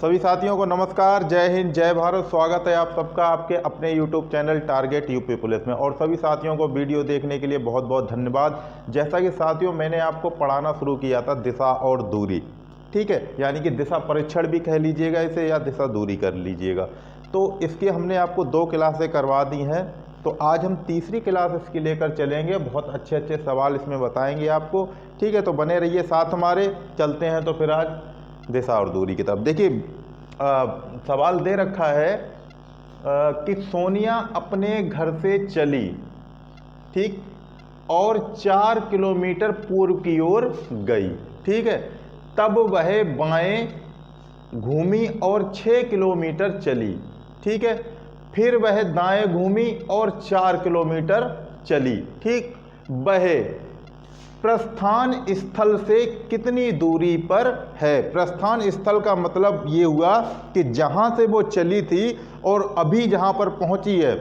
सभी साथियों को नमस्कार, जय हिंद, जय भारत। स्वागत है आप सबका आपके अपने YouTube channel target UP police में। और सभी साथियों को वीडियो देखने के लिए बहुत बहुत धन्यवाद। जैसा कि साथियों मैंने आपको पढ़ाना शुरू किया था दिशा और दूरी, ठीक है, यानी कि दिशा परीक्षण भी कह लीजिएगा इसे या दिशा दूरी कर लीजिएगा। तो इसकी हमने आपको 2 क्लासें करवा दी हैं, तो आज हम तीसरी क्लास इसकी लेकर चलेंगे। बहुत अच्छे अच्छे सवाल इसमें बताएंगे आपको, ठीक है। तो बने रहिए साथ हमारे। चलते हैं तो फिर आज दिशा और दूरी की तरफ। देखिए सवाल दे रखा है कि सोनिया अपने घर से चली, ठीक, और 4 किलोमीटर पूर्व की ओर गई, ठीक है। तब वह बाएं घूमी और 6 किलोमीटर चली, ठीक है। फिर वह दाएं घूमी और 4 किलोमीटर चली, ठीक। वह प्रस्थान स्थल से कितनी दूरी पर है? प्रस्थान स्थल का मतलब ये हुआ कि जहाँ से वो चली थी और अभी जहाँ पर पहुँची है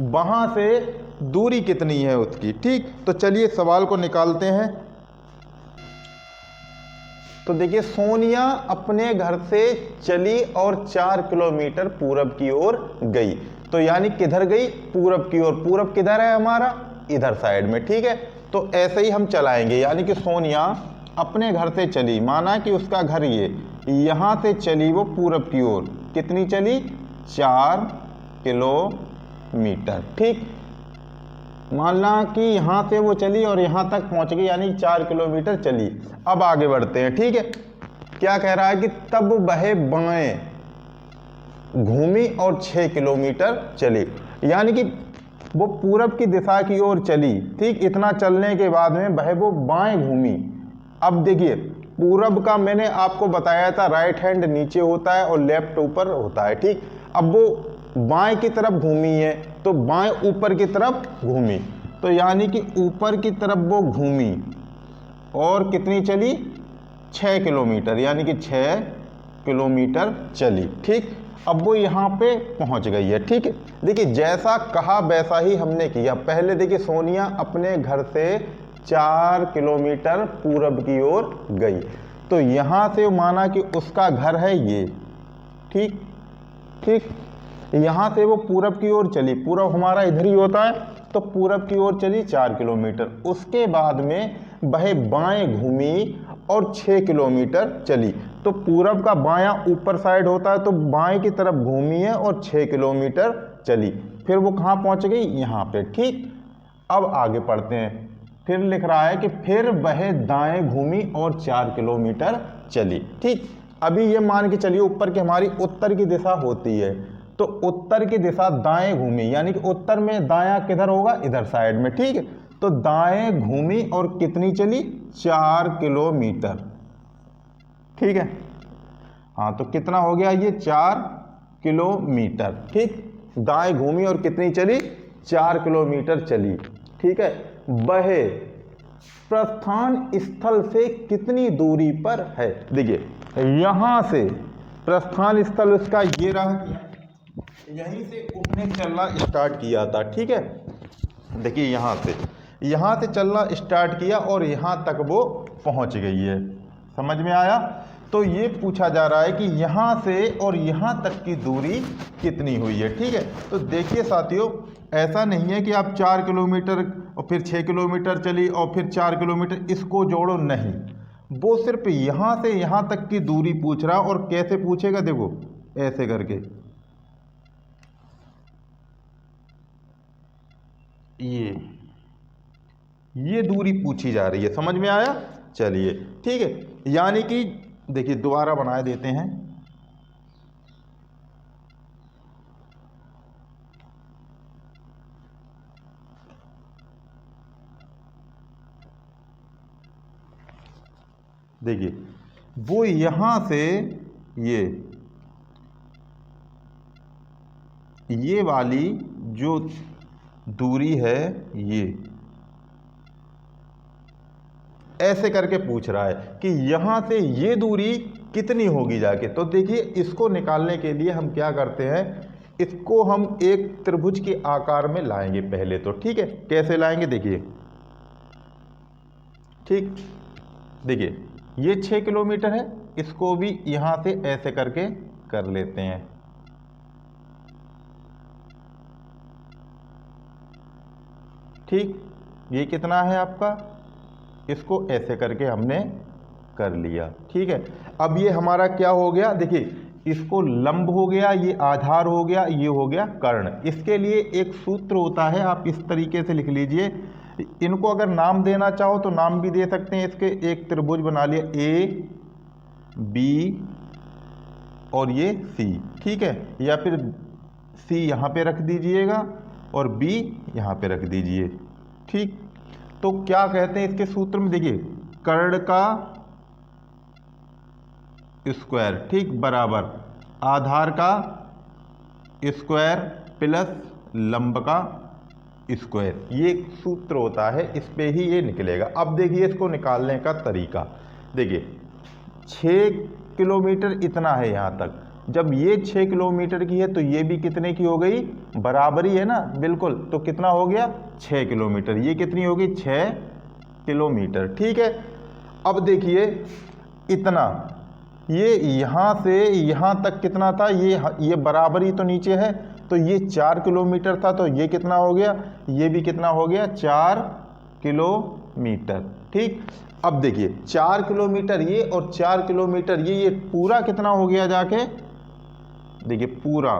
वहाँ से दूरी कितनी है उसकी, ठीक। तो चलिए सवाल को निकालते हैं। तो देखिए सोनिया अपने घर से चली और 4 किलोमीटर पूरब की ओर गई। तो यानी किधर गई? पूरब की ओर। पूरब किधर है हमारा? इधर साइड में, ठीक है। तो ऐसे ही हम चलाएंगे, यानी कि सोनिया अपने घर से चली, माना कि उसका घर ये, यहाँ से चली वो पूरब की ओर। कितनी चली? 4 किलोमीटर, ठीक। मानना कि यहाँ से वो चली और यहाँ तक पहुँच गई, यानी 4 किलोमीटर चली। अब आगे बढ़ते हैं, ठीक है। क्या कह रहा है कि तब वह बाएं घूमी और 6 किलोमीटर चली, यानी कि वो पूरब की दिशा की ओर चली, ठीक। इतना चलने के बाद में वह वो बाएं घूमी। अब देखिए पूरब का मैंने आपको बताया था राइट हैंड नीचे होता है और लेफ्ट ऊपर होता है, ठीक। अब वो बाएं की तरफ घूमी है तो बाएं ऊपर की तरफ घूमी, तो यानी कि ऊपर की तरफ वो घूमी और कितनी चली? 6 किलोमीटर, यानी कि 6 किलोमीटर चली, ठीक। अब वो यहाँ पे पहुँच गई है, ठीक है। देखिए जैसा कहा वैसा ही हमने किया। पहले देखिए सोनिया अपने घर से 4 किलोमीटर पूरब की ओर गई, तो यहाँ से माना कि उसका घर है ये, ठीक ठीक। यहाँ से वो पूरब की ओर चली, पूरब हमारा इधर ही होता है, तो पूरब की ओर चली 4 किलोमीटर। उसके बाद में वह बाएं घूमी और 6 किलोमीटर चली। तो पूरब का बायां ऊपर साइड होता है, तो बाएं की तरफ घूमी है और 6 किलोमीटर चली। फिर वो कहाँ पहुँच गई? यहाँ पे, ठीक। अब आगे पढ़ते हैं। फिर लिख रहा है कि फिर वह दाएं घूमी और 4 किलोमीटर चली, ठीक। अभी ये मान के चलिए ऊपर की हमारी उत्तर की दिशा होती है, तो उत्तर की दिशा दाएं घूमी, यानी कि उत्तर में दायां किधर होगा? इधर साइड में, ठीक है। तो दाएं घूमी और कितनी चली? 4 किलोमीटर, ठीक है। हाँ, तो कितना हो गया ये? 4 किलोमीटर, ठीक। दाएं घूमी और कितनी चली? 4 किलोमीटर चली, ठीक है। वह प्रस्थान स्थल से कितनी दूरी पर है? देखिए यहां से प्रस्थान स्थल उसका ये रहा, यहीं से उसने चलना स्टार्ट किया था, ठीक है। देखिए यहाँ से चलना स्टार्ट किया और यहाँ तक वो पहुँच गई है। समझ में आया? तो ये पूछा जा रहा है कि यहाँ से और यहाँ तक की दूरी कितनी हुई है, ठीक है। तो देखिए साथियों, ऐसा नहीं है कि आप 4 किलोमीटर और फिर 6 किलोमीटर चली और फिर 4 किलोमीटर, इसको जोड़ो, नहीं। वो सिर्फ यहाँ से यहाँ तक की दूरी पूछ रहा। और कैसे पूछेगा? देखो ऐसे करके, ये दूरी पूछी जा रही है। समझ में आया? चलिए ठीक है। यानी कि देखिए दोबारा बना देते हैं। देखिए वो यहां से ये वाली जो दूरी है, ये ऐसे करके पूछ रहा है कि यहाँ से ये दूरी कितनी होगी जाके। तो देखिए इसको निकालने के लिए हम क्या करते हैं, इसको हम एक त्रिभुज के आकार में लाएंगे पहले तो, ठीक है। कैसे लाएंगे? देखिए, ठीक, देखिए ये 6 किलोमीटर है, इसको भी यहाँ से ऐसे करके कर लेते हैं। ठीक, ये कितना है आपका, इसको ऐसे करके हमने कर लिया। ठीक है, अब ये हमारा क्या हो गया, देखिए इसको लंब हो गया, ये आधार हो गया, ये हो गया कर्ण। इसके लिए एक सूत्र होता है, आप इस तरीके से लिख लीजिए। इनको अगर नाम देना चाहो तो नाम भी दे सकते हैं इसके। एक त्रिभुज बना लिया, ए बी और ये सी, ठीक है, या फिर सी यहाँ पे रख दीजिएगा और बी यहाँ पे रख दीजिए। ठीक, तो क्या कहते हैं इसके सूत्र में, देखिए कर्ण का स्क्वायर, ठीक, बराबर आधार का स्क्वायर प्लस लंब का स्क्वायर, ये एक सूत्र होता है, इस पे ही ये निकलेगा। अब देखिए इसको निकालने का तरीका, देखिए 6 किलोमीटर इतना है यहाँ तक, जब ये 6 किलोमीटर की है तो ये भी कितने की हो गई, बराबरी है ना, बिल्कुल, तो कितना हो गया 6 किलोमीटर, ये कितनी होगी 6 किलोमीटर। ठीक है, अब देखिए इतना, ये यहाँ से यहाँ तक कितना था, ये बराबरी तो नीचे है, तो ये 4 किलोमीटर था, तो ये कितना हो गया, ये भी कितना हो गया 4 किलोमीटर। ठीक, अब देखिए 4 किलोमीटर ये और 4 किलोमीटर ये पूरा कितना हो गया जाके, देखिए पूरा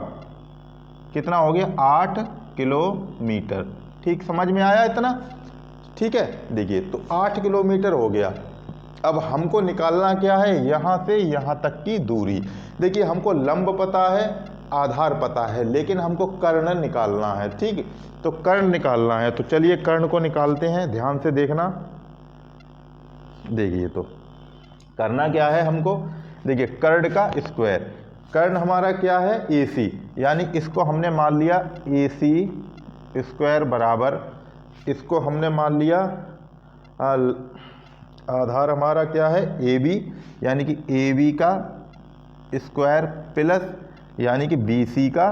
कितना हो गया 8 किलोमीटर। ठीक, समझ में आया इतना, ठीक है, देखिए तो 8 किलोमीटर हो गया। अब हमको निकालना क्या है, यहाँ से यहाँ तक की दूरी। देखिए हमको लंब पता है, आधार पता है, लेकिन हमको कर्ण निकालना है। ठीक, तो कर्ण निकालना है, तो चलिए कर्ण को निकालते हैं, ध्यान से देखना। देखिए तो करना क्या है हमको, देखिए कर्ण का स्क्वायर, कर्ण हमारा क्या है AC, यानी इसको हमने मान लिया AC स्क्वायर बराबर, इसको हमने मान लिया आधार हमारा क्या है AB, यानी कि AB का स्क्वायर प्लस यानी कि BC का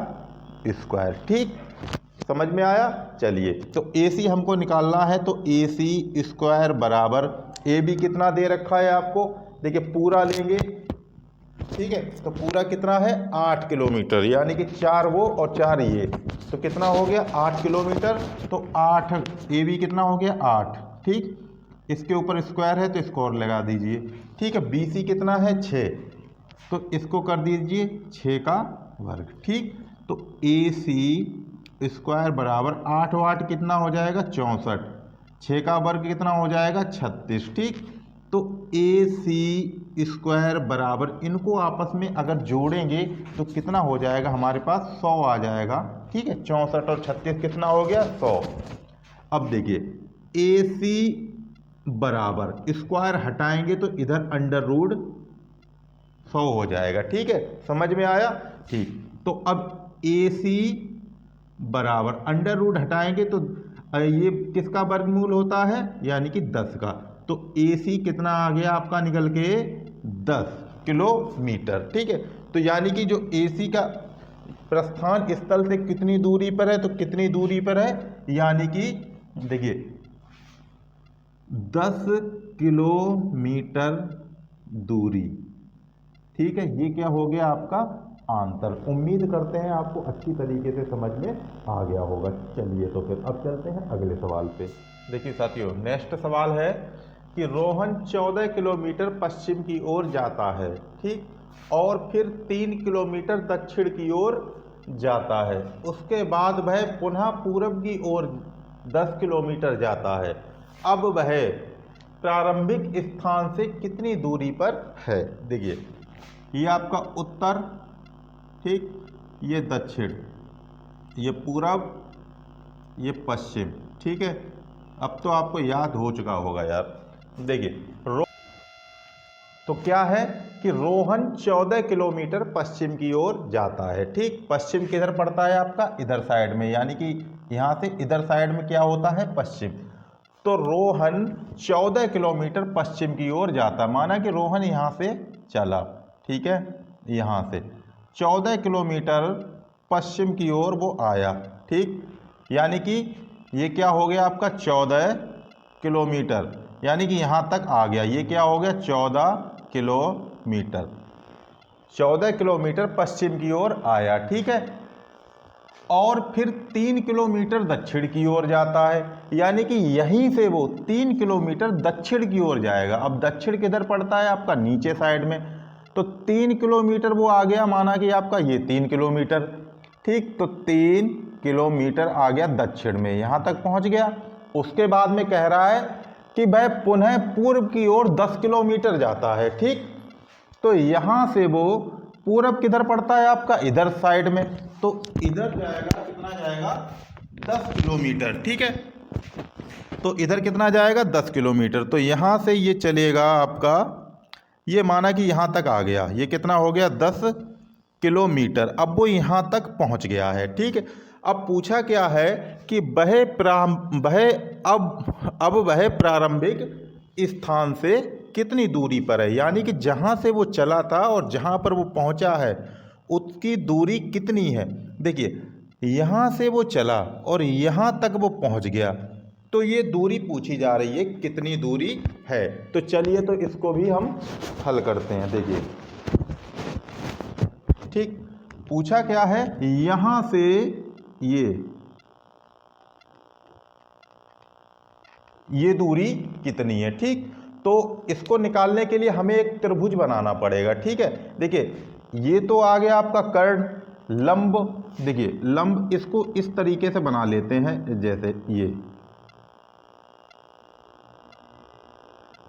स्क्वायर। ठीक, समझ में आया। चलिए तो AC हमको निकालना है, तो AC स्क्वायर बराबर AB कितना दे रखा है आपको, देखिए पूरा लेंगे, ठीक है, तो पूरा कितना है 8 किलोमीटर, यानी कि 4 वो और 4 ये, तो कितना हो गया 8 किलोमीटर, तो 8 AB कितना हो गया 8। ठीक, इसके ऊपर स्क्वायर है तो इसको और लगा दीजिए। ठीक है, BC कितना है 6, तो इसको कर दीजिए 6 का वर्ग। ठीक, तो AC स्क्वायर बराबर 8 और 8 कितना हो जाएगा 64, 6 का वर्ग कितना हो जाएगा 36। ठीक, तो AC स्क्वायर बराबर, इनको आपस में अगर जोड़ेंगे तो कितना हो जाएगा हमारे पास 100 आ जाएगा। ठीक है, 64 और 36 कितना हो गया 100। अब देखिए AC बराबर स्क्वायर हटाएंगे तो इधर अंडर रूट 100 हो जाएगा। ठीक है, समझ में आया। ठीक, तो अब AC बराबर अंडर रूट हटाएंगे तो ये किसका वर्गमूल होता है, यानी कि 10 का, तो AC कितना आ गया आपका निकल के 10 किलोमीटर। ठीक है, तो यानी कि जो AC का प्रस्थान स्थल से कितनी दूरी पर है, तो कितनी दूरी पर है, यानी कि देखिए 10 किलोमीटर दूरी। ठीक है, ये क्या हो गया आपका आंतर। उम्मीद करते हैं आपको अच्छी तरीके से समझ में आ गया होगा। चलिए तो फिर अब चलते हैं अगले सवाल पे। देखिए साथियों, नेक्स्ट सवाल है कि रोहन 14 किलोमीटर पश्चिम की ओर जाता है, ठीक, और फिर 3 किलोमीटर दक्षिण की ओर जाता है, उसके बाद वह पुनः पूर्व की ओर 10 किलोमीटर जाता है। अब वह प्रारंभिक स्थान से कितनी दूरी पर है। देखिए ये आपका उत्तर, ठीक, ये दक्षिण, ये पूरब, ये पश्चिम। ठीक है, अब तो आपको याद हो चुका होगा यार। देखिए तो क्या है कि रोहन 14 किलोमीटर पश्चिम की ओर जाता है। ठीक, पश्चिम किधर पड़ता है आपका, इधर साइड में, यानी कि यहाँ से इधर साइड में क्या होता है पश्चिम। तो रोहन 14 किलोमीटर पश्चिम की ओर जाता, माना कि रोहन यहाँ से चला, ठीक है, यहाँ से 14 किलोमीटर पश्चिम की ओर वो आया। ठीक, यानी कि ये क्या हो गया आपका 14 किलोमीटर, यानी कि यहाँ तक आ गया, ये क्या हो गया 14 किलोमीटर। 14 किलोमीटर पश्चिम की ओर आया, ठीक है। और फिर 3 किलोमीटर दक्षिण की ओर जाता है, यानी कि यहीं से वो 3 किलोमीटर दक्षिण की ओर जाएगा। अब दक्षिण किधर पड़ता है आपका, नीचे साइड में, तो 3 किलोमीटर वो आ गया, माना कि आपका ये 3 किलोमीटर, ठीक। तो 3 किलोमीटर आ गया दक्षिण में, यहाँ तक पहुँच गया। उसके बाद में कह रहा है कि वह पुनः पूर्व की ओर 10 किलोमीटर जाता है, ठीक। तो यहाँ से वो पूरब किधर पड़ता है आपका, इधर साइड में, तो इधर जाएगा, कितना जाएगा, 10 किलोमीटर, ठीक है। तो इधर कितना जाएगा, 10 किलोमीटर। तो यहाँ से ये चलेगा आपका, ये माना कि यहाँ तक आ गया, ये कितना हो गया, 10 किलोमीटर। अब वो यहाँ तक पहुँच गया है, ठीक है। अब पूछा क्या है कि वह प्रारंभिक स्थान से कितनी दूरी पर है, यानी कि जहाँ से वो चला था और जहाँ पर वो पहुँचा है उसकी दूरी कितनी है। देखिए, यहाँ से वो चला और यहाँ तक वो पहुँच गया, तो ये दूरी पूछी जा रही है कितनी दूरी है। तो चलिए, तो इसको भी हम हल करते हैं। देखिए, ठीक, पूछा क्या है, यहाँ से ये दूरी कितनी है, ठीक। तो इसको निकालने के लिए हमें एक त्रिभुज बनाना पड़ेगा, ठीक है। देखिए, ये तो आ गया आपका कर्ण, लंब, देखिए लंब, इसको इस तरीके से बना लेते हैं, जैसे ये,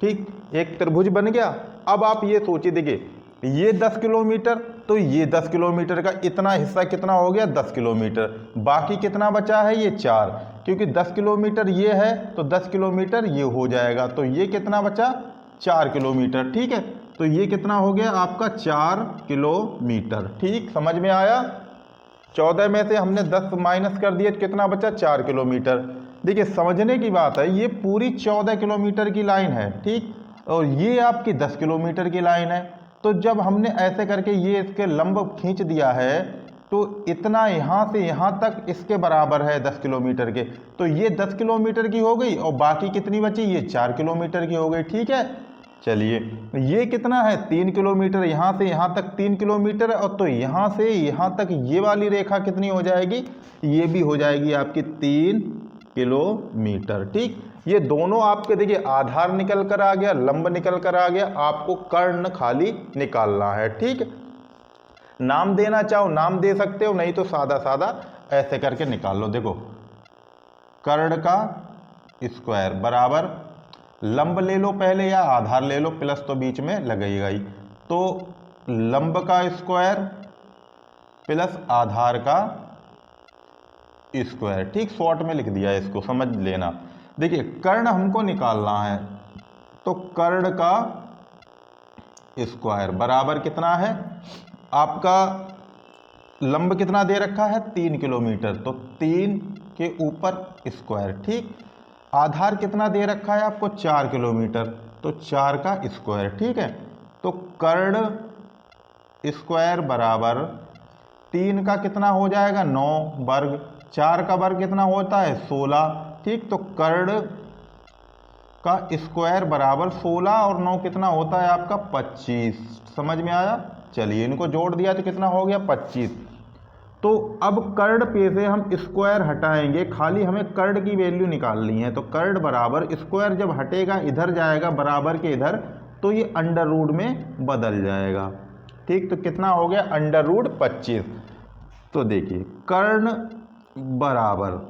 ठीक, एक त्रिभुज बन गया। अब आप ये सोचिए, देखिए ये 10 किलोमीटर, तो ये 10 किलोमीटर का इतना हिस्सा कितना हो गया, 10 किलोमीटर। बाकी कितना बचा है, ये 4, क्योंकि 10 किलोमीटर ये है तो 10 किलोमीटर ये हो जाएगा, तो ये कितना बचा, 4 किलोमीटर, ठीक है। तो ये कितना हो गया आपका, 4 किलोमीटर, ठीक, समझ में आया। 14 में से हमने 10 माइनस कर दिए तो कितना बचा, 4 किलोमीटर। देखिए, समझने की बात है, ये पूरी 14 किलोमीटर की लाइन है, ठीक, और ये आपकी 10 किलोमीटर की लाइन है। तो जब हमने ऐसे करके ये इसके लंब खींच दिया है, तो इतना यहाँ से यहाँ तक इसके बराबर है 10 किलोमीटर के, तो ये 10 किलोमीटर की हो गई और बाकी कितनी बची, ये 4 किलोमीटर की हो गई, ठीक है। चलिए, ये कितना है, 3 किलोमीटर, यहाँ से यहाँ तक 3 किलोमीटर, और तो यहाँ से यहाँ तक ये वाली रेखा कितनी हो जाएगी, ये भी हो जाएगी आपकी 3 किलोमीटर, ठीक। ये दोनों आपके, देखिए आधार निकल कर आ गया, लंब निकल कर आ गया, आपको कर्ण खाली निकालना है, ठीक। नाम देना चाहो नाम दे सकते हो, नहीं तो सादा सादा ऐसे करके निकाल लो। देखो, कर्ण का स्क्वायर बराबर लंब ले लो पहले या आधार ले लो, प्लस तो बीच में लगेगा ही, तो लंब का स्क्वायर प्लस आधार का स्क्वायर, ठीक, शॉर्ट में लिख दिया है, इसको समझ लेना। देखिए, कर्ण हमको निकालना है, तो कर्ण का स्क्वायर बराबर कितना है आपका, लंब कितना दे रखा है, 3 किलोमीटर, तो 3 के ऊपर स्क्वायर, ठीक। आधार कितना दे रखा है आपको, 4 किलोमीटर, तो 4 का स्क्वायर, ठीक है। तो कर्ण स्क्वायर बराबर 3 का कितना हो जाएगा, 9 वर्ग, 4 का वर्ग कितना होता है, 16, ठीक। तो कर्ण का स्क्वायर बराबर 16 और 9 कितना होता है आपका, 25, समझ में आया। चलिए, इनको जोड़ दिया तो कितना हो गया, 25। तो अब कर्ण पे से हम स्क्वायर हटाएंगे, खाली हमें कर्ण की वैल्यू निकालनी है। तो कर्ण बराबर स्क्वायर जब हटेगा, इधर जाएगा बराबर के इधर, तो ये अंडर रूट में बदल जाएगा, ठीक। तो कितना हो गया, अंडर रूट 25। तो देखिए, कर्ण बराबर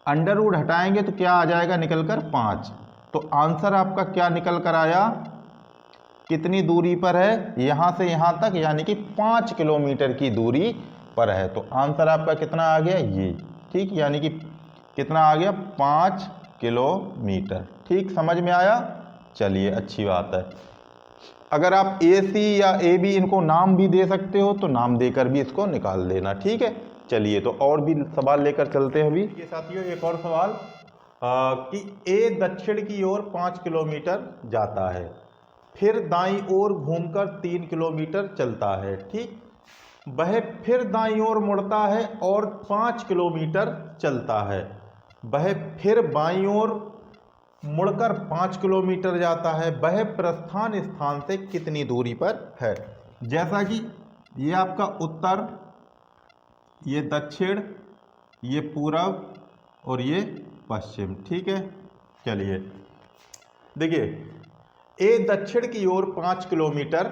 अंडर रूट हटाएंगे तो क्या आ जाएगा निकल कर, 5। तो आंसर आपका क्या निकल कर आया, कितनी दूरी पर है, यहाँ से यहाँ तक, यानी कि 5 किलोमीटर की दूरी पर है। तो आंसर आपका कितना आ गया, ये, ठीक, यानी कि कितना आ गया, 5 किलोमीटर, ठीक, समझ में आया। चलिए, अच्छी बात है। अगर आप AC या AB इनको नाम भी दे सकते हो तो नाम देकर भी इसको निकाल देना, ठीक है। चलिए, तो और भी सवाल लेकर चलते हैं अभी। ये साथियों, एक और सवाल कि A दक्षिण की ओर 5 किलोमीटर जाता है, फिर दाईं ओर घूमकर 3 किलोमीटर चलता है, ठीक। वह फिर दाईं ओर मुड़ता है और 5 किलोमीटर चलता है। वह फिर बाईं ओर मुड़कर 5 किलोमीटर जाता है। वह प्रस्थान स्थान से कितनी दूरी पर है। जैसा कि ये आपका उत्तर, ये दक्षिण, ये पूरब और ये पश्चिम। ठीक है, चलिए देखिए, ए दक्षिण की ओर 5 किलोमीटर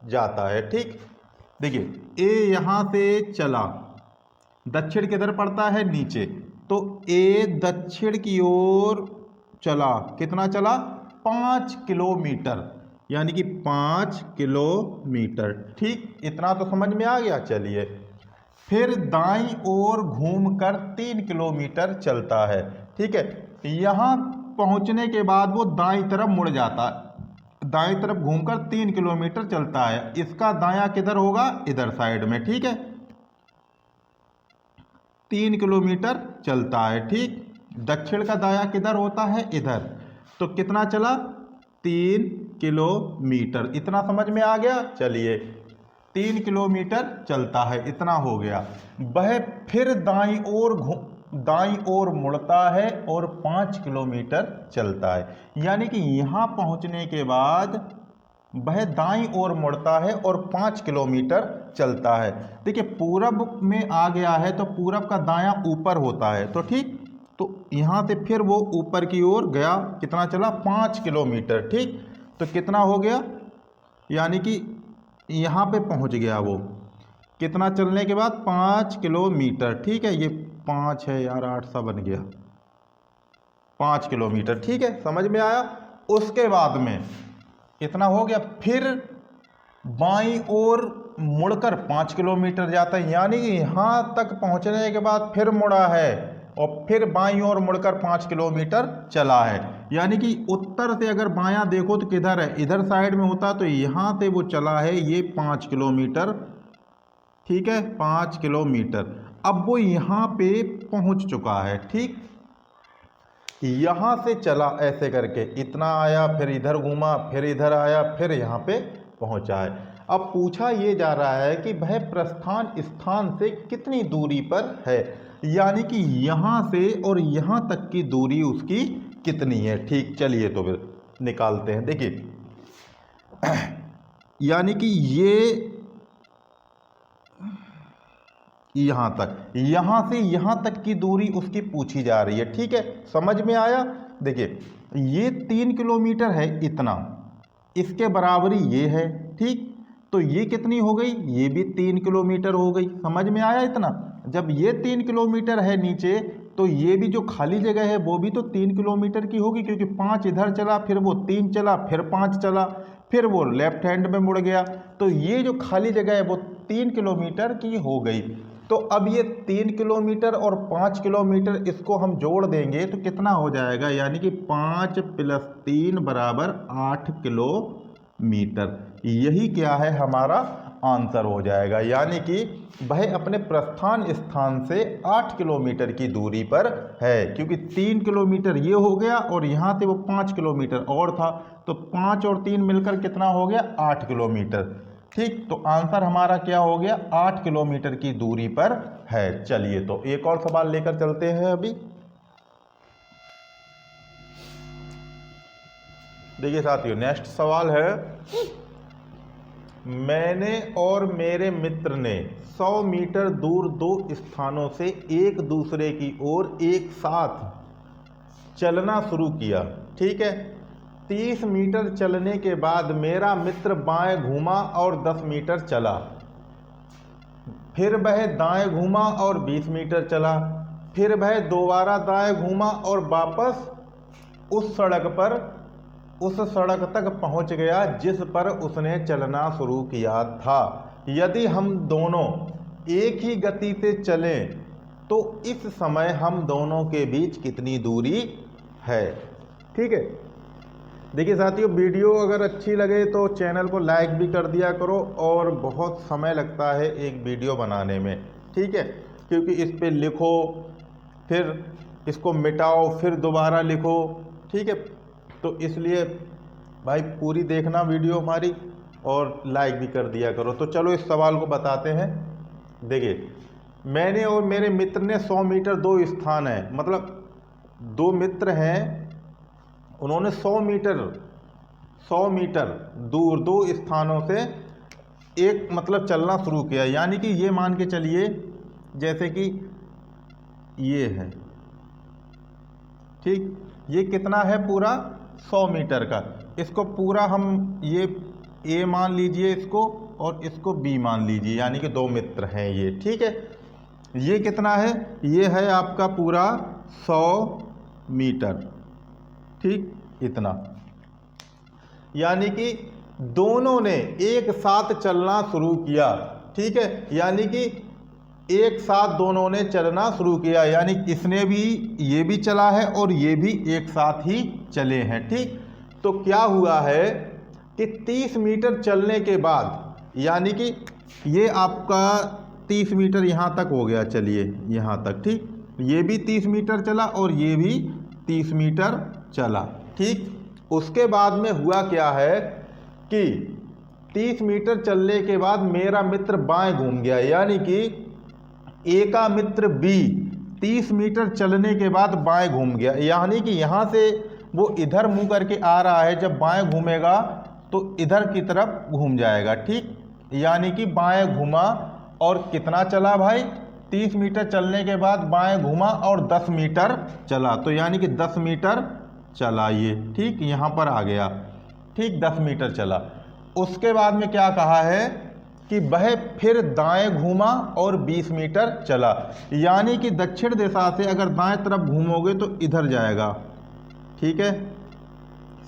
जाता है। ठीक, देखिए ए यहाँ से चला, दक्षिण किधर पड़ता है, नीचे, तो ए दक्षिण की ओर चला, कितना चला, 5 किलोमीटर, यानी कि 5 किलोमीटर। ठीक, इतना तो समझ में आ गया। चलिए, फिर दाईं ओर घूमकर 3 किलोमीटर चलता है। ठीक है, यहाँ पहुँचने के बाद वो दाईं तरफ मुड़ जाता है, दाईं तरफ घूमकर 3 किलोमीटर चलता है। इसका दायां किधर होगा, इधर साइड में। ठीक है, 3 किलोमीटर चलता है। ठीक, दक्षिण का दायां किधर होता है, इधर, तो कितना चला, 3 किलोमीटर। इतना समझ में आ गया। चलिए, 3 किलोमीटर चलता है, इतना हो गया। वह फिर दाईं ओर मुड़ता है और 5 किलोमीटर चलता है, यानी कि यहाँ पहुँचने के बाद वह दाईं ओर मुड़ता है और 5 किलोमीटर चलता है। देखिए, पूरब में आ गया है तो पूरब का दायां ऊपर होता है, तो ठीक, तो यहाँ से फिर वो ऊपर की ओर गया, कितना चला, 5 किलोमीटर। ठीक, तो कितना हो गया, यानी कि यहाँ पे पहुँच गया वो, कितना चलने के बाद, 5 किलोमीटर। ठीक है, ये 5 है यार, 8 सा बन गया, 5 किलोमीटर। ठीक है, समझ में आया। उसके बाद में कितना हो गया, फिर बाईं ओर मुड़कर 5 किलोमीटर जाता है, यानी कि यहाँ तक पहुँचने के बाद फिर मुड़ा है और फिर बाईं ओर मुड़कर 5 किलोमीटर चला है। यानी कि उत्तर से अगर बायां देखो तो किधर है, इधर साइड में होता, तो यहाँ से वो चला है ये 5 किलोमीटर। ठीक है, 5 किलोमीटर। अब वो यहाँ पे पहुँच चुका है। ठीक, यहाँ से चला ऐसे करके, इतना आया, फिर इधर घूमा, फिर इधर आया, फिर यहाँ पे पहुँचा है। अब पूछा ये जा रहा है कि वह प्रस्थान स्थान से कितनी दूरी पर है, यानी कि यहाँ से और यहाँ तक की दूरी उसकी कितनी है। ठीक, चलिए तो फिर निकालते हैं। देखिए, यानी कि ये यहाँ तक, यहाँ से यहाँ तक की दूरी उसकी पूछी जा रही है। ठीक है, समझ में आया। देखिए, ये 3 किलोमीटर है, इतना, इसके बराबरी ये है। ठीक, तो ये कितनी हो गई, ये भी 3 किलोमीटर हो गई। समझ में आया इतना। जब ये 3 किलोमीटर है नीचे, तो ये भी जो खाली जगह है वो भी तो 3 किलोमीटर की होगी, क्योंकि 5 इधर चला, फिर वो 3 चला, फिर 5 चला, फिर वो लेफ्ट हैंड में मुड़ गया, तो ये जो खाली जगह है वो 3 किलोमीटर की हो गई। तो अब ये 3 किलोमीटर और 5 किलोमीटर, इसको हम जोड़ देंगे तो कितना हो जाएगा, यानी कि 5 + 3 = 8 किलोमीटर। यही क्या है, हमारा आंसर हो जाएगा। यानी कि वह अपने प्रस्थान स्थान से 8 किलोमीटर की दूरी पर है, क्योंकि 3 किलोमीटर ये हो गया और यहाँ से वो 5 किलोमीटर और था, तो 5 और 3 मिलकर कितना हो गया, 8 किलोमीटर। ठीक, तो आंसर हमारा क्या हो गया, 8 किलोमीटर की दूरी पर है। चलिए, तो एक और सवाल लेकर चलते हैं अभी। देखिए साथियों, नेक्स्ट सवाल है, मैंने और मेरे मित्र ने 100 मीटर दूर 2 स्थानों से एक दूसरे की ओर एक साथ चलना शुरू किया। ठीक है, 30 मीटर चलने के बाद मेरा मित्र बाएं घूमा और 10 मीटर चला, फिर वह दाएं घूमा और 20 मीटर चला, फिर वह दोबारा दाएं घूमा और वापस उस सड़क तक पहुंच गया जिस पर उसने चलना शुरू किया था। यदि हम दोनों एक ही गति से चलें तो इस समय हम दोनों के बीच कितनी दूरी है। ठीक है, देखिए साथियों, वीडियो अगर अच्छी लगे तो चैनल को लाइक भी कर दिया करो, और बहुत समय लगता है एक वीडियो बनाने में। ठीक है, क्योंकि इस पे लिखो, फिर इसको मिटाओ, फिर दोबारा लिखो। ठीक है, तो इसलिए भाई पूरी देखना वीडियो हमारी और लाइक भी कर दिया करो। तो चलो इस सवाल को बताते हैं। देखिए, मैंने और मेरे मित्र ने 100 मीटर 2 स्थान है, मतलब 2 मित्र हैं, उन्होंने 100 मीटर दूर 2 स्थानों से एक मतलब चलना शुरू किया, यानी कि ये मान के चलिए जैसे कि ये है, ठीक, ये कितना है पूरा 100 मीटर का, इसको पूरा हम ये ए मान लीजिए इसको और इसको बी मान लीजिए, यानी कि 2 मित्र हैं ये, ठीक है। ये कितना है, ये है आपका पूरा 100 मीटर, ठीक, इतना, यानी कि दोनों ने एक साथ चलना शुरू किया, ठीक है, यानी कि एक साथ दोनों ने चलना शुरू किया, यानी इसने भी, ये भी चला है और ये भी एक साथ ही चले हैं, ठीक। तो क्या हुआ है कि 30 मीटर चलने के बाद, यानी कि ये आपका 30 मीटर यहाँ तक हो गया, चलिए यहाँ तक, ठीक, ये भी 30 मीटर चला और ये भी 30 मीटर चला, ठीक। उसके बाद में हुआ क्या है कि 30 मीटर चलने के बाद मेरा मित्र बाएं घूम गया, यानी कि ए का मित्र बी 30 मीटर चलने के बाद बाएं घूम गया, यानी कि यहाँ से वो इधर मुंह करके आ रहा है, जब बाएं घूमेगा तो इधर की तरफ घूम जाएगा, ठीक, यानी कि बाएं घूमा और कितना चला भाई, 30 मीटर चलने के बाद बाएं घूमा और 10 मीटर चला, तो यानी कि 10 मीटर चला ये, ठीक, यहाँ पर आ गया, ठीक, 10 मीटर चला। उसके बाद में क्या कहा है कि वह फिर दाएं घूमा और 20 मीटर चला, यानी कि दक्षिण दिशा से अगर दाएं तरफ घूमोगे तो इधर जाएगा, ठीक है,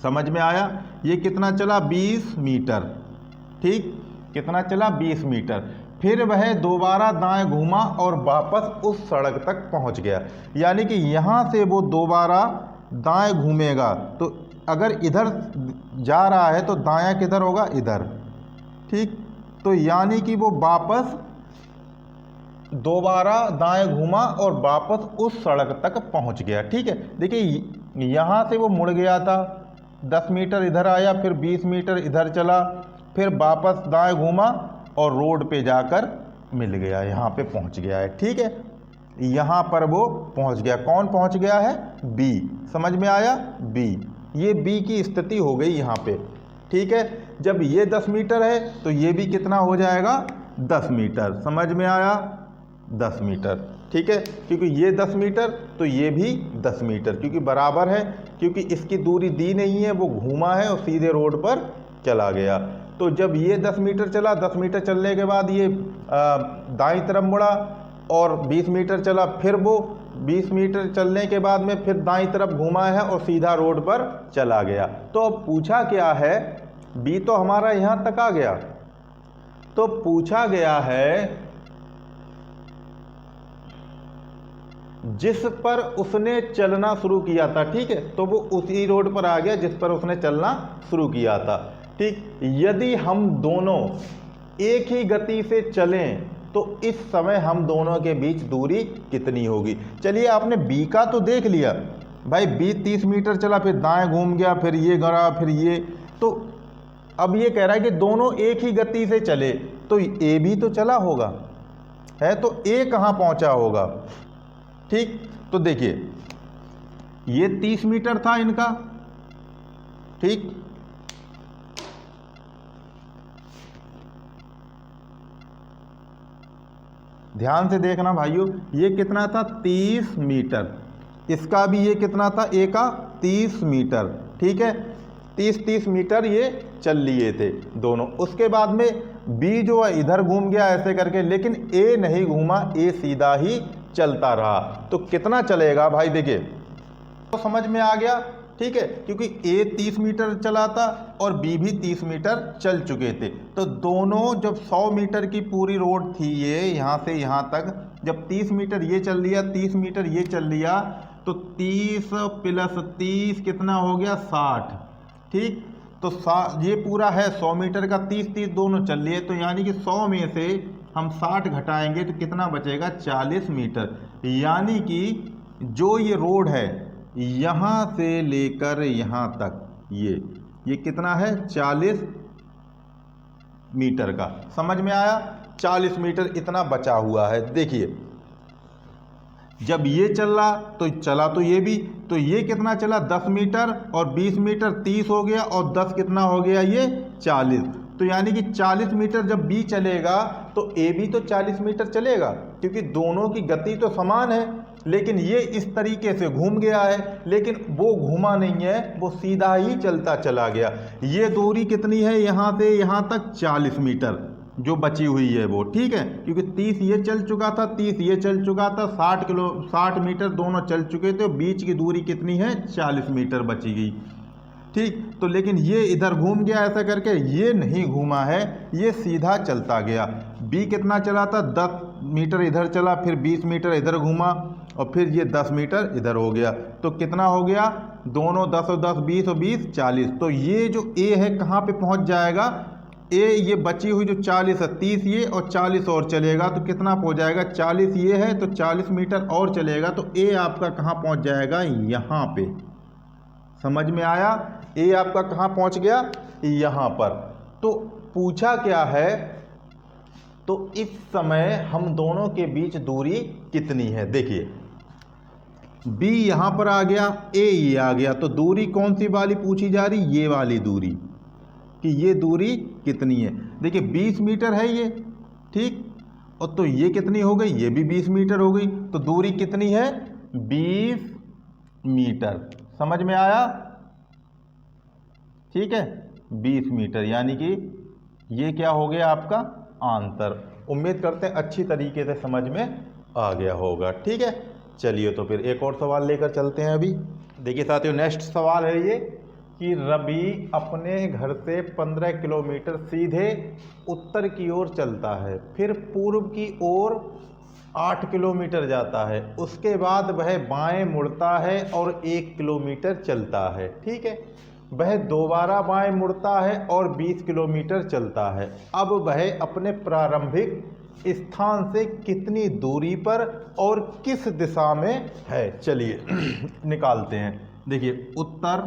समझ में आया। ये कितना चला, 20 मीटर, ठीक, कितना चला, 20 मीटर। फिर वह दोबारा दाएं घूमा और वापस उस सड़क तक पहुंच गया, यानी कि यहाँ से वो दोबारा दाएं घूमेगा, तो अगर इधर जा रहा है तो दायां किधर होगा, इधर, ठीक, तो यानी कि वो वापस दोबारा दाएं घूमा और वापस उस सड़क तक पहुंच गया, ठीक है। देखिए यहाँ से वो मुड़ गया था, 10 मीटर इधर आया, फिर 20 मीटर इधर चला, फिर वापस दाएं घूमा और रोड पे जाकर मिल गया, यहाँ पे पहुँच गया है, ठीक है, यहाँ पर वो पहुँच गया। कौन पहुँच गया है, बी, समझ में आया, बी, ये बी की स्थिति हो गई यहाँ पे, ठीक है। जब ये 10 मीटर है तो ये भी कितना हो जाएगा, 10 मीटर, समझ में आया, 10 मीटर, ठीक है, क्योंकि ये 10 मीटर तो ये भी 10 मीटर, क्योंकि बराबर है, क्योंकि इसकी दूरी दी नहीं है, वो घूमा है और सीधे रोड पर चला गया। तो जब ये 10 मीटर चला, 10 मीटर चलने के बाद ये दाईं तरफ मुड़ा और 20 मीटर चला, फिर वो 20 मीटर चलने के बाद में फिर दाईं तरफ घुमा है और सीधा रोड पर चला गया। तो अब पूछा क्या है, बी तो हमारा यहाँ तक आ गया, तो पूछा गया है जिस पर उसने चलना शुरू किया था, ठीक है, तो वो उसी रोड पर आ गया जिस पर उसने चलना शुरू किया था, ठीक। यदि हम दोनों एक ही गति से चलें तो इस समय हम दोनों के बीच दूरी कितनी होगी। चलिए आपने बी का तो देख लिया भाई, बी 30 मीटर चला, फिर दाएं घूम गया, फिर ये गया, फिर ये, तो अब ये कह रहा है कि दोनों एक ही गति से चले, तो ए भी तो चला होगा, है, तो ए कहाँ पहुंचा होगा, ठीक। तो देखिए ये 30 मीटर था इनका, ठीक, ध्यान से देखना भाइयों, ये कितना था, 30 मीटर, इसका भी ये कितना था, ए का 30 मीटर, ठीक है, 30 मीटर ये चल लिए थे दोनों। उसके बाद में बी जो है इधर घूम गया ऐसे करके, लेकिन ए नहीं घूमा, ए सीधा ही चलता रहा। तो कितना चलेगा भाई, देखिए तो समझ में आ गया, ठीक है, क्योंकि ए 30 मीटर चला था और बी भी 30 मीटर चल चुके थे। तो दोनों जब 100 मीटर की पूरी रोड थी ये यहाँ से यहाँ तक, जब 30 मीटर ये चल लिया, 30 मीटर ये चल लिया, तो 30 प्लस 30 कितना हो गया, 60, ठीक। तो ये पूरा है 100 मीटर का, 30 दोनों चल लिए, तो यानी कि 100 में से हम 60 घटाएंगे तो कितना बचेगा, 40 मीटर। यानी कि जो ये रोड है यहाँ से लेकर यहाँ तक ये कितना है, 40 मीटर का, समझ में आया, 40 मीटर इतना बचा हुआ है। देखिए जब ये चल रहा तो चला तो ये भी, तो ये कितना चला, 10 मीटर और 20 मीटर 30 हो गया, और 10 कितना हो गया, ये 40। तो यानी कि 40 मीटर जब बी चलेगा तो ए भी तो 40 मीटर चलेगा, क्योंकि दोनों की गति तो समान है। लेकिन ये इस तरीके से घूम गया है, लेकिन वो घूमा नहीं है, वो सीधा ही चलता चला गया। ये दूरी कितनी है यहाँ से यहाँ तक? 40 मीटर जो बची हुई है वो, ठीक है, क्योंकि 30 ये चल चुका था, 30 ये चल चुका था, 60 मीटर दोनों चल चुके थे, बीच की दूरी कितनी है? 40 मीटर बची गई, ठीक। तो लेकिन ये इधर घूम गया ऐसा करके, ये नहीं घूमा है, ये सीधा चलता गया। बी कितना चला था? 10 मीटर इधर चला, फिर 20 मीटर इधर घूमा, और फिर ये 10 मीटर इधर हो गया। तो कितना हो गया? दोनों 10 और 10 20 और 20 40। तो ये जो ए है कहाँ पे पहुँच जाएगा? ए ये बची हुई जो 40 है, 30 ये और 40 और चलेगा तो कितना पहुँच जाएगा? 40 ये है तो 40 मीटर और चलेगा, तो ए आपका कहाँ पहुँच जाएगा? यहाँ पे। समझ में आया? ए आपका कहाँ पहुँच गया? यहाँ पर। तो पूछा क्या है? तो इस समय हम दोनों के बीच दूरी कितनी है? देखिए बी यहाँ पर आ गया, ए ये आ गया, तो दूरी कौन सी वाली पूछी जा रही? ये वाली दूरी, कि ये दूरी कितनी है। देखिए 20 मीटर है ये, ठीक, और तो ये कितनी हो गई? ये भी 20 मीटर हो गई। तो दूरी कितनी है? 20 मीटर। समझ में आया? ठीक है, 20 मीटर, यानी कि ये क्या हो गया आपका? आंसर। उम्मीद करते हैं अच्छी तरीके से समझ में आ गया होगा, ठीक है। चलिए तो फिर एक और सवाल लेकर चलते हैं अभी। देखिए साथियों, नेक्स्ट सवाल है ये कि रवि अपने घर से 15 किलोमीटर सीधे उत्तर की ओर चलता है, फिर पूर्व की ओर 8 किलोमीटर जाता है, उसके बाद वह बाएं मुड़ता है और 1 किलोमीटर चलता है, ठीक है। वह दोबारा बाएं मुड़ता है और 20 किलोमीटर चलता है। अब वह अपने प्रारंभिक स्थान से कितनी दूरी पर और किस दिशा में है? चलिए निकालते हैं। देखिए उत्तर,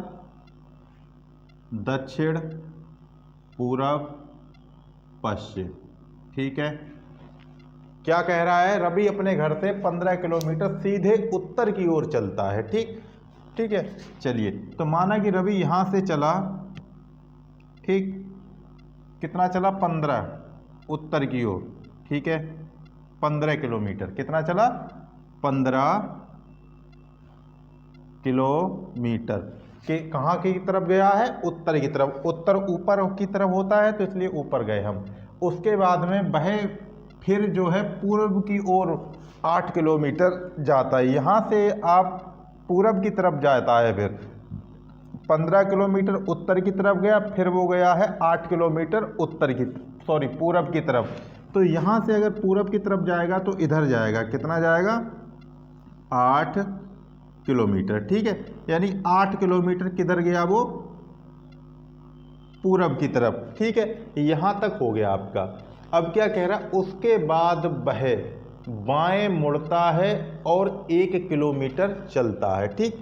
दक्षिण, पूरब, पश्चिम, ठीक है। क्या कह रहा है? रवि अपने घर से 15 किलोमीटर सीधे उत्तर की ओर चलता है, ठीक ठीक है। चलिए तो माना कि रवि यहाँ से चला, ठीक, कितना चला? 15 उत्तर की ओर, ठीक है, 15 किलोमीटर। कितना चला? 15 किलोमीटर के कहाँ की तरफ गया है? उत्तर की तरफ। उत्तर ऊपर की तरफ होता है तो इसलिए ऊपर गए हम। उसके बाद में वह फिर जो है पूर्व की ओर 8 किलोमीटर जाता है। यहाँ से आप पूरब की तरफ जाता है, फिर 15 किलोमीटर उत्तर की तरफ गया, फिर वो गया है 8 किलोमीटर पूरब की तरफ। तो यहाँ से अगर पूरब की तरफ जाएगा तो इधर जाएगा, कितना जाएगा? 8 किलोमीटर, ठीक है। यानी 8 किलोमीटर किधर गया? वो पूरब की तरफ, ठीक है। यहाँ तक हो गया आपका। अब क्या कह रहा? उसके बाद वह बाएं मुड़ता है और 1 किलोमीटर चलता है, ठीक।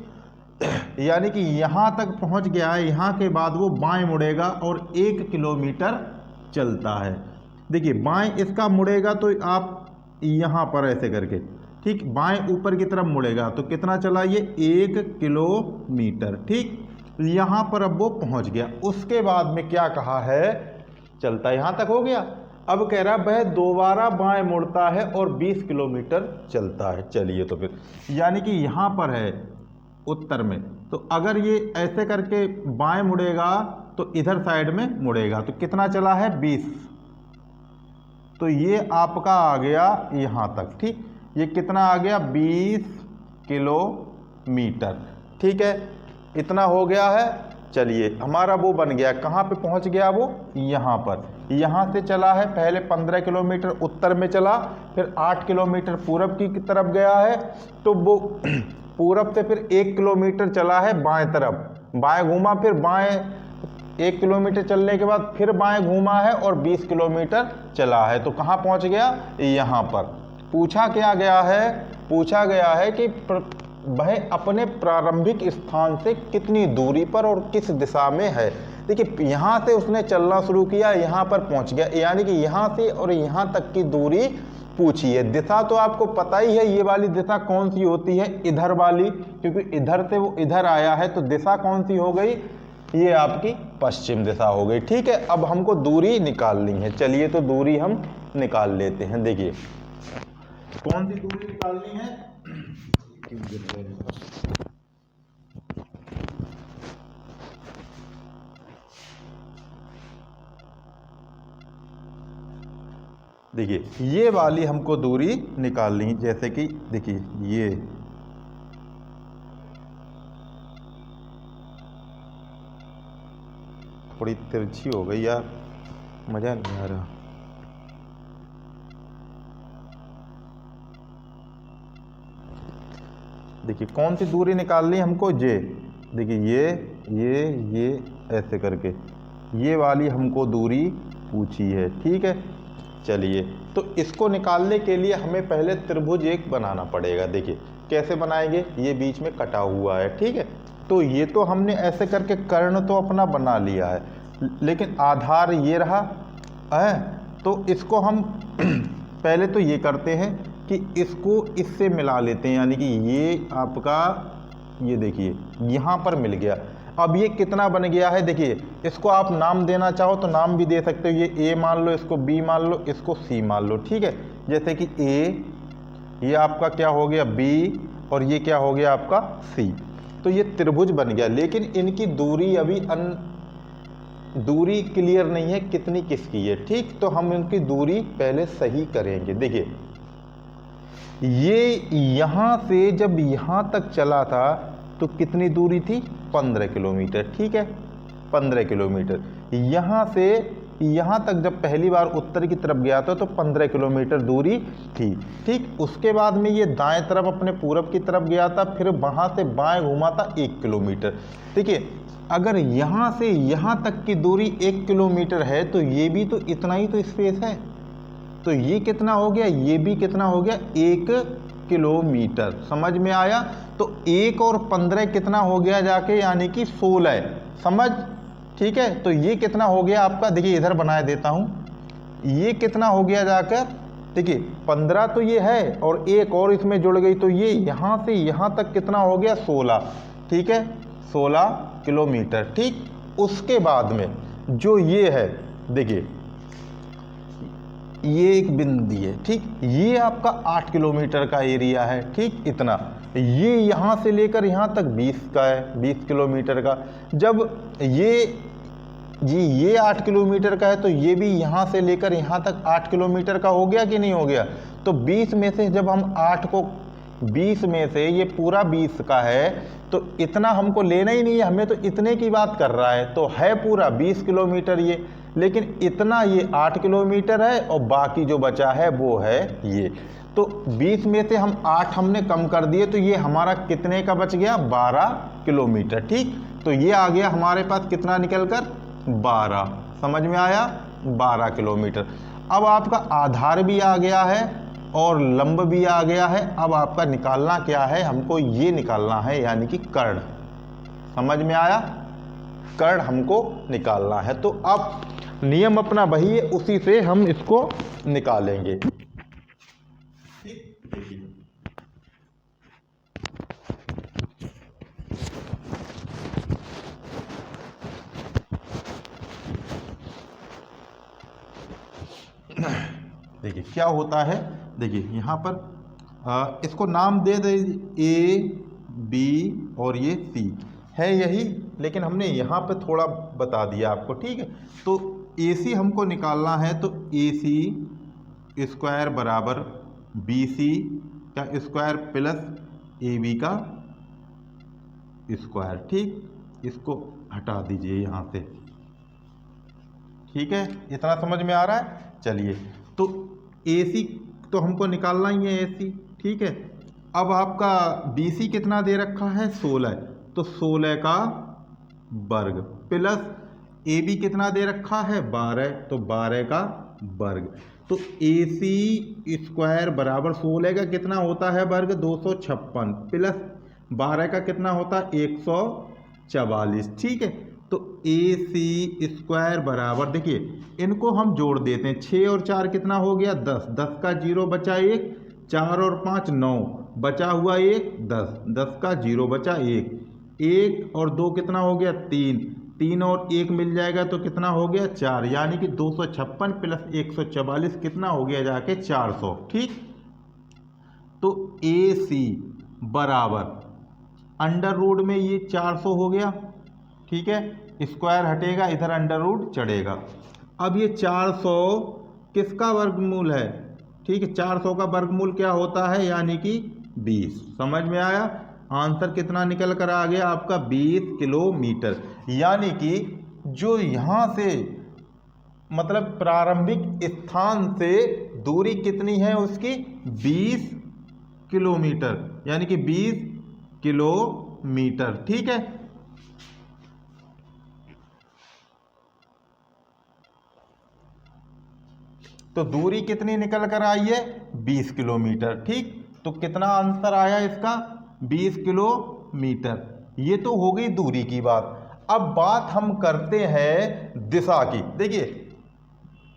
यानी कि यहाँ तक पहुँच गया है, यहाँ के बाद वो बाएं मुड़ेगा और 1 किलोमीटर चलता है। देखिए बाएं इसका मुड़ेगा तो आप यहाँ पर ऐसे करके, ठीक, बाएं ऊपर की तरफ मुड़ेगा तो कितना चला? ये 1 किलोमीटर, ठीक। यहाँ पर अब वो पहुँच गया। उसके बाद में क्या कहा है? चलता यहाँ तक हो गया। अब कह रहा वह दोबारा बाएं मुड़ता है और 20 किलोमीटर चलता है। चलिए तो फिर यानी कि यहाँ पर है उत्तर में, तो अगर ये ऐसे करके बाएं मुड़ेगा तो इधर साइड में मुड़ेगा तो कितना चला है? 20। तो ये आपका आ गया यहाँ तक, ठीक। ये कितना आ गया? 20 किलोमीटर, ठीक है। इतना हो गया है। चलिए हमारा वो बन गया, कहाँ पे पहुँच गया वो? यहाँ पर। यहाँ से चला है, पहले 15 किलोमीटर उत्तर में चला, फिर 8 किलोमीटर पूरब की तरफ गया है, तो वो पूरब से फिर 1 किलोमीटर चला है बाएं तरफ, बाएं घूमा, फिर बाएं 1 किलोमीटर चलने के बाद फिर बाएं घूमा है और 20 किलोमीटर चला है। तो कहाँ पहुँच गया? यहाँ पर। पूछा क्या गया है? पूछा गया है कि वह अपने प्रारंभिक स्थान से कितनी दूरी पर और किस दिशा में है। देखिए यहाँ से उसने चलना शुरू किया, यहाँ पर पहुँच गया, यानी कि यहाँ से और यहाँ तक की दूरी पूछी है। दिशा तो आपको पता ही है, ये वाली दिशा कौन सी होती है? इधर वाली, क्योंकि इधर से वो इधर आया है, तो दिशा कौन सी हो गई? ये आपकी पश्चिम दिशा हो गई। ठीक है, अब हमको दूरी निकालनी है। चलिए तो दूरी हम निकाल लेते हैं। देखिए कौन सी दूरी निकालनी है। देखिए ये वाली हमको दूरी निकालनी है। जैसे कि देखिए ये थोड़ी तिरछी हो गई यार, मजा नहीं आ रहा। देखिए कौन सी दूरी निकालनी है हमको, ये देखिए ये ऐसे करके ये वाली हमको दूरी पूछी है। ठीक है, चलिए तो इसको निकालने के लिए हमें पहले त्रिभुज एक बनाना पड़ेगा। देखिए कैसे बनाएंगे, ये बीच में कटा हुआ है। ठीक है, तो ये तो हमने ऐसे करके कर्ण तो अपना बना लिया है, लेकिन आधार ये रहा है। तो इसको हम पहले तो ये करते हैं कि इसको इससे मिला लेते हैं, यानी कि ये आपका ये देखिए यहाँ पर मिल गया। अब ये कितना बन गया है, देखिए इसको आप नाम देना चाहो तो नाम भी दे सकते हो। ये ए मान लो, इसको बी मान लो, इसको सी मान लो। ठीक है, जैसे कि ए ये आपका क्या हो गया बी, और ये क्या हो गया आपका सी। तो ये त्रिभुज बन गया, लेकिन इनकी दूरी अभी दूरी क्लियर नहीं है कितनी किसकी है। ठीक, तो हम इनकी दूरी पहले सही करेंगे। देखिए ये यहाँ से जब यहाँ तक चला था तो कितनी दूरी थी, 15 किलोमीटर। ठीक है, 15 किलोमीटर। यहाँ से यहाँ तक जब पहली बार उत्तर की तरफ गया था तो 15 किलोमीटर दूरी थी। ठीक, उसके बाद में ये दाएं तरफ अपने पूरब की तरफ गया था, फिर वहाँ से बाएं घूमा था 1 किलोमीटर। देखिए अगर यहाँ से यहाँ तक की दूरी 1 किलोमीटर है तो ये भी तो इतना ही तो स्पेस है। तो ये कितना हो गया, ये भी कितना हो गया, 1 किलोमीटर। समझ में आया। तो 1 और 15 कितना हो गया जाके, यानी कि 16। समझ, ठीक है। तो ये कितना हो गया आपका, देखिए इधर बनाए देता हूँ, ये कितना हो गया जाकर, देखिए 15 तो ये है और 1 और इसमें जुड़ गई, तो ये यहाँ से यहाँ तक कितना हो गया, 16। ठीक है, 16 किलोमीटर। ठीक, उसके बाद में जो ये है, देखिए ये एक बिंदु है। ठीक, ये आपका 8 किलोमीटर का एरिया है। ठीक, इतना ये यहाँ से लेकर यहाँ तक 20 का है, 20 किलोमीटर का। जब ये 8 किलोमीटर का है तो ये भी यहाँ से लेकर यहाँ तक 8 किलोमीटर का हो गया कि नहीं हो गया। तो 20 में से जब हम 8 को 20 में से ये पूरा 20 का है तो इतना हमको लेना ही नहीं है, हमें तो इतने की बात कर रहा है। तो है पूरा 20 किलोमीटर ये, लेकिन इतना ये 8 किलोमीटर है और बाकी जो बचा है वो है ये। तो 20 में से हम 8 हमने कम कर दिए तो ये हमारा कितने का बच गया, 12 किलोमीटर। ठीक, तो ये आ गया हमारे पास कितना निकल कर, 12। समझ में आया, 12 किलोमीटर। अब आपका आधार भी आ गया है और लंब भी आ गया है। अब आपका निकालना क्या है, हमको ये निकालना है, यानी कि कर्ण। समझ में आया, कर्ण हमको निकालना है। तो अब नियम अपना वही है, उसी से हम इसको निकालेंगे। देखिए क्या होता है, देखिए यहाँ पर इसको नाम दे दे, ए बी और ये सी है यही, लेकिन हमने यहाँ पे थोड़ा बता दिया आपको। ठीक है, तो ए सी हमको निकालना है, तो ए सी स्क्वायर बराबर बी सी का स्क्वायर प्लस ए बी का स्क्वायर। ठीक, इसको हटा दीजिए यहाँ से। ठीक है, इतना समझ में आ रहा है। चलिए, तो ए सी तो हमको निकालना ही है, ए सी। ठीक है, अब आपका बी सी कितना दे रखा है, 16, तो 16 का वर्ग प्लस ए बी कितना दे रखा है, 12, तो 12 का वर्ग। तो ए सी स्क्वायर बराबर 16 का कितना होता है वर्ग, 256, प्लस 12 का कितना होता है, 144। ठीक है, तो ए सी स्क्वायर बराबर, देखिए इनको हम जोड़ देते हैं, 6 और 4 कितना हो गया, 10, 10 का 0 बचा 1, 4 और 5 9, बचा हुआ 1, 10, 10 का 0 बचा 1, 1 और 2 कितना हो गया, 3, 3 और 1 मिल जाएगा तो कितना हो गया 4, यानी कि 256 प्लस 144 कितना हो गया जाके 400। ठीक, तो AC बराबर अंडर रूट में ये 400 हो गया। ठीक है, स्क्वायर हटेगा, इधर अंडर रूट चढ़ेगा। अब ये 400 किसका वर्गमूल है? ठीक है, 400 का वर्गमूल क्या होता है, यानी कि 20। समझ में आया? आंसर कितना निकल कर आ गया आपका 20 किलोमीटर। यानी कि जो यहाँ से मतलब प्रारंभिक स्थान से दूरी कितनी है उसकी 20 किलोमीटर, यानी कि 20 किलोमीटर। ठीक है, तो दूरी कितनी निकल कर आई है 20 किलोमीटर। ठीक, तो कितना आंसर आया इसका 20 किलोमीटर। ये तो हो गई दूरी की बात। अब बात हम करते हैं दिशा की। देखिए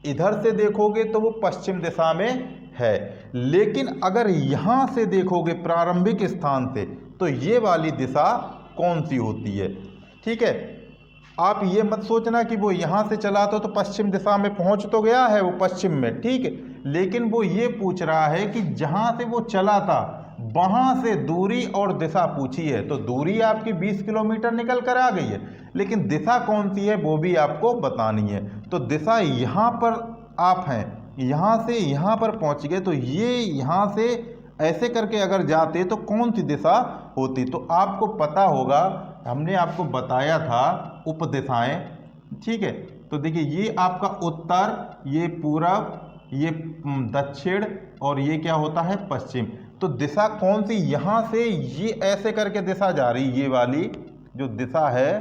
इधर से देखोगे तो वो पश्चिम दिशा में है, लेकिन अगर यहां से देखोगे प्रारंभिक स्थान से तो ये वाली दिशा कौन सी होती है? ठीक है, आप ये मत सोचना कि वो यहाँ से चला तो पश्चिम दिशा में पहुँच तो गया है वो पश्चिम में। ठीक है, लेकिन वो ये पूछ रहा है कि जहाँ से वो चला था वहाँ से दूरी और दिशा पूछी है। तो दूरी आपकी 20 किलोमीटर निकल कर आ गई है, लेकिन दिशा कौन सी है वो भी आपको बतानी है। तो दिशा यहाँ पर आप हैं, यहाँ से यहाँ पर पहुँच गए, तो ये यहाँ से ऐसे करके अगर जाते तो कौन सी दिशा होती? तो आपको पता होगा, हमने आपको बताया था उपदिशाएं। ठीक है, तो देखिए ये आपका उत्तर, ये पूरब, ये दक्षिण और ये क्या होता है पश्चिम। तो दिशा कौन सी? यहाँ से ये ऐसे करके दिशा जा रही, ये वाली जो दिशा है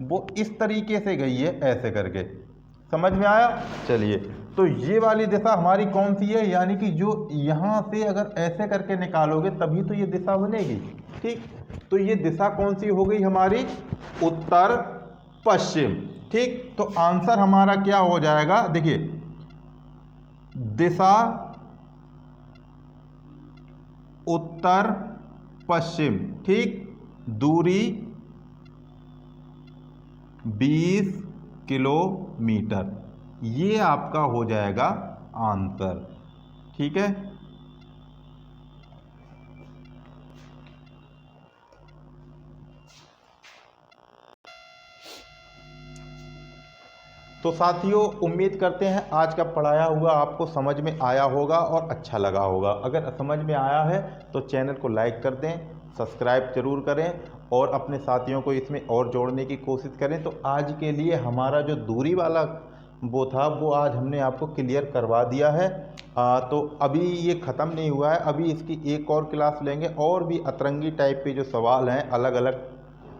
वो इस तरीके से गई है ऐसे करके। समझ में आया? चलिए, तो ये वाली दिशा हमारी कौन सी है, यानी कि जो यहाँ से अगर ऐसे करके निकालोगे तभी तो ये दिशा बनेगी। ठीक, तो ये दिशा कौन सी हो गई हमारी? उत्तर पश्चिम। ठीक, तो आंसर हमारा क्या हो जाएगा? देखिए दिशा उत्तर पश्चिम। ठीक, दूरी 20 किलोमीटर, ये आपका हो जाएगा आंसर। ठीक है, तो साथियों उम्मीद करते हैं आज का पढ़ाया हुआ आपको समझ में आया होगा और अच्छा लगा होगा। अगर समझ में आया है तो चैनल को लाइक कर दें, सब्सक्राइब जरूर करें और अपने साथियों को इसमें और जोड़ने की कोशिश करें। तो आज के लिए हमारा जो दूरी वाला वो था वो आज हमने आपको क्लियर करवा दिया है। तो अभी ये ख़त्म नहीं हुआ है, अभी इसकी एक और क्लास लेंगे और भी अतरंगी टाइप के जो सवाल हैं अलग अलग,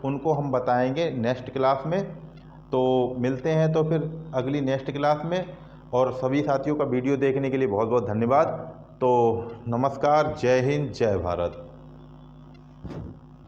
उनको हम बताएंगे नेक्स्ट क्लास में। तो मिलते हैं तो फिर अगली नेक्स्ट क्लास में, और सभी साथियों का वीडियो देखने के लिए बहुत बहुत धन्यवाद। तो नमस्कार, जय हिंद, जय भारत।